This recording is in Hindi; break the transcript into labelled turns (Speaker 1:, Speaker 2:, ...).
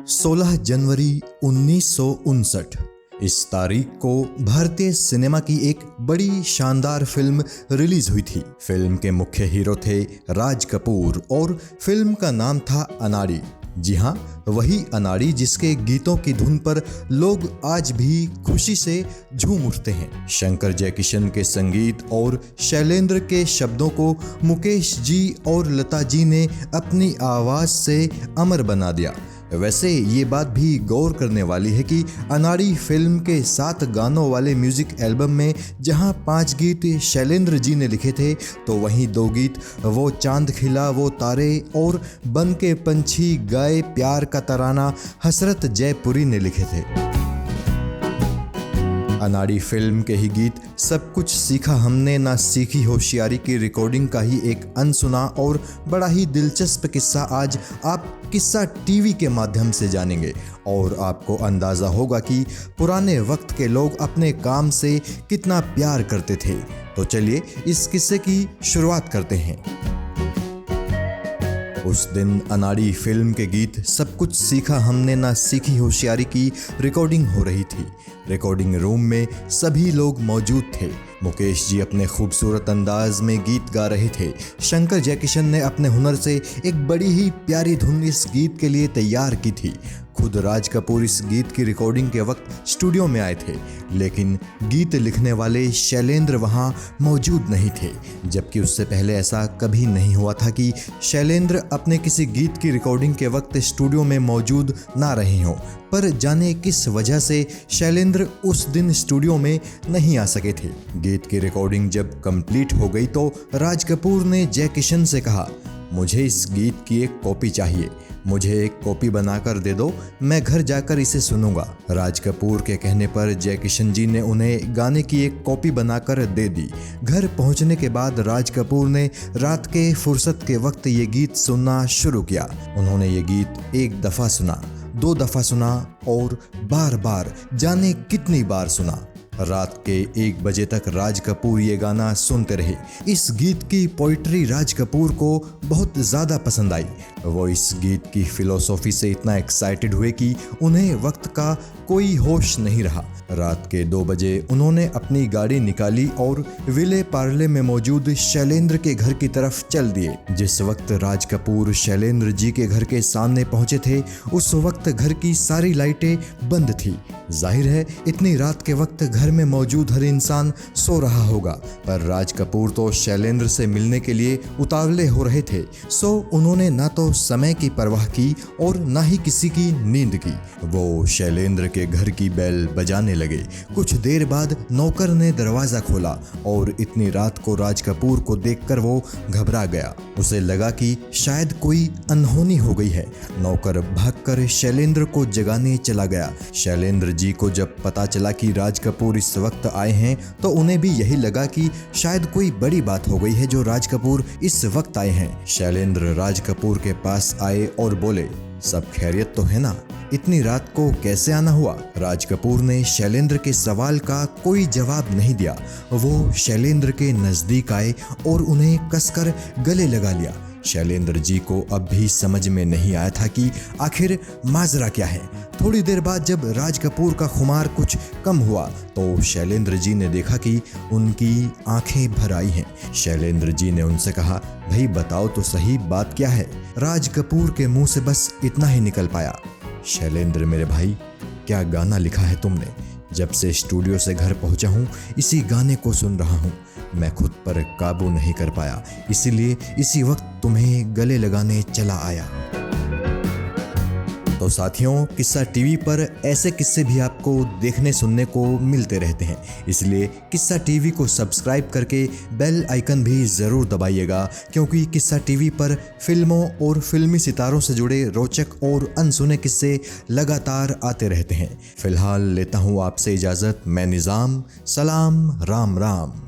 Speaker 1: 16 जनवरी 1959 इस तारीख को भारतीय सिनेमा की एक बड़ी शानदार फिल्म रिलीज हुई थी। फिल्म के मुख्य हीरो थे राज कपूर और फिल्म का नाम था अनाड़ी। जी हाँ, वही अनाड़ी जिसके गीतों की धुन पर लोग आज भी खुशी से झूम उठते हैं। शंकर जयकिशन के संगीत और शैलेंद्र के शब्दों को मुकेश जी और लता जी ने अपनी आवाज से अमर बना दिया। वैसे ये बात भी गौर करने वाली है कि अनाड़ी फिल्म के 7 गानों वाले म्यूजिक एल्बम में जहां 5 गीत शैलेंद्र जी ने लिखे थे, तो वहीं 2 गीत वो चांद खिला वो तारे और बन के पंछी गाए प्यार का तराना हसरत जयपुरी ने लिखे थे। अनाड़ी फिल्म के ही गीत सब कुछ सीखा हमने ना सीखी होशियारी की रिकॉर्डिंग का ही एक अनसुना और बड़ा ही दिलचस्प किस्सा आज आप किस्सा टीवी के माध्यम से जानेंगे और आपको अंदाज़ा होगा कि पुराने वक्त के लोग अपने काम से कितना प्यार करते थे। तो चलिए इस किस्से की शुरुआत करते हैं। उस दिन अनाड़ी फिल्म के गीत सब कुछ सीखा हमने ना सीखी होशियारी की रिकॉर्डिंग हो रही थी। रिकॉर्डिंग रूम में सभी लोग मौजूद थे। मुकेश जी अपने खूबसूरत अंदाज में गीत गा रहे थे। शंकर जयकिशन ने अपने हुनर से एक बड़ी ही प्यारी धुन इस गीत के लिए तैयार की थी। खुद राज कपूर इस गीत की रिकॉर्डिंग के वक्त स्टूडियो में आए थे, लेकिन गीत लिखने वाले शैलेंद्र वहां मौजूद नहीं थे, जबकि उससे पहले ऐसा कभी नहीं हुआ था कि शैलेंद्र अपने किसी गीत की रिकॉर्डिंग के वक्त स्टूडियो में मौजूद ना रहे हों। पर जाने किस वजह से शैलेंद्र उस दिन स्टूडियो में नहीं आ सके थे। गीत की रिकॉर्डिंग जब कंप्लीट हो गई तो राज कपूर ने जयकिशन से कहा, मुझे इस गीत की एक कॉपी चाहिए, मुझे एक कॉपी बनाकर दे दो, मैं घर जाकर इसे सुनूंगा। राज कपूर के कहने पर जयकिशन जी ने उन्हें गाने की एक कॉपी बनाकर दे दी। घर पहुंचने के बाद राज कपूर ने रात के फुर्सत के वक्त ये गीत सुनना शुरू किया। उन्होंने ये गीत 1 दफ़ा सुना, 2 दफ़ा सुना और बार बार जाने कितनी बार सुना। रात के 1 बजे तक राज कपूर ये गाना सुनते रहे। इस गीत की पोइट्री राज कपूर को बहुत ज़्यादा पसंद आई। वो इस गीत की फिलॉसफी से इतना एक्साइटेड हुए कि उन्हें वक्त का कोई होश नहीं रहा। रात के 2 बजे उन्होंने अपनी गाड़ी निकाली और विले पार्ले में मौजूद शैलेंद्र के घर की तरफ चल दिए। जिस वक्त राज कपूर शैलेंद्र जी के घर के सामने पहुंचे थे, उस वक्त घर की सारी लाइटें बंद थी। जाहिर है इतनी रात के वक्त घर में मौजूद हर इंसान सो रहा होगा, पर राज कपूर तो शैलेंद्र से मिलने के लिए उतावले हो रहे थे। सो उन्होंने ना तो समय की परवाह की और ना ही किसी की नींद की। वो शैलेंद्र के घर की बेल बजाने लगे। कुछ देर बाद नौकर ने दरवाजा खोला और इतनी रात को राज कपूर को देखकर वो घबरा गया। उसे लगा कि शायद कोई अनहोनी हो गई है। नौकर भागकर शैलेंद्र को जगाने चला गया। शैलेंद्र जी को जब पता चला कि राज कपूर इस वक्त आए हैं, तो उन्हें भी यही लगा कि शायद कोई बड़ी बात हो गई है जो राज कपूर इस वक्त आए हैं। शैलेंद्र राज कपूर के पास आए और बोले, सब खैरियत तो है ना? इतनी रात को कैसे आना हुआ? राज कपूर ने शैलेंद्र के सवाल का कोई जवाब नहीं दिया। वो शैलेंद्र के नजदीक आए और उन्हें कसकर गले लगा लिया। शैलेंद्र जी को अब भी समझ में नहीं आया था कि आखिर माजरा क्या है। थोड़ी देर बाद जब राज कपूर का खुमार कुछ कम हुआ, तो शैलेंद्र जी ने देखा कि उनकी आंखें भर आई हैं। शैलेंद्र जी ने उनसे कहा, भाई बताओ तो सही बात क्या है? राज कपूर के मुंह से बस इतना ही निकल पाया, शैलेंद्र मेरे भाई, क्या गाना लिखा है तुमने? जब से स्टूडियो से घर पहुंचा हूं इसी गाने को सुन रहा हूं। मैं खुद पर काबू नहीं कर पाया, इसीलिए इसी वक्त तुम्हें गले लगाने चला आया। तो साथियों, किस्सा टीवी पर ऐसे किस्से भी आपको देखने सुनने को मिलते रहते हैं, इसलिए किस्सा टीवी को सब्सक्राइब करके बेल आइकन भी ज़रूर दबाइएगा, क्योंकि किस्सा टीवी पर फिल्मों और फिल्मी सितारों से जुड़े रोचक और अनसुने किस्से लगातार आते रहते हैं। फिलहाल लेता हूँ आपसे इजाज़त। मैं निज़ाम, सलाम, राम राम।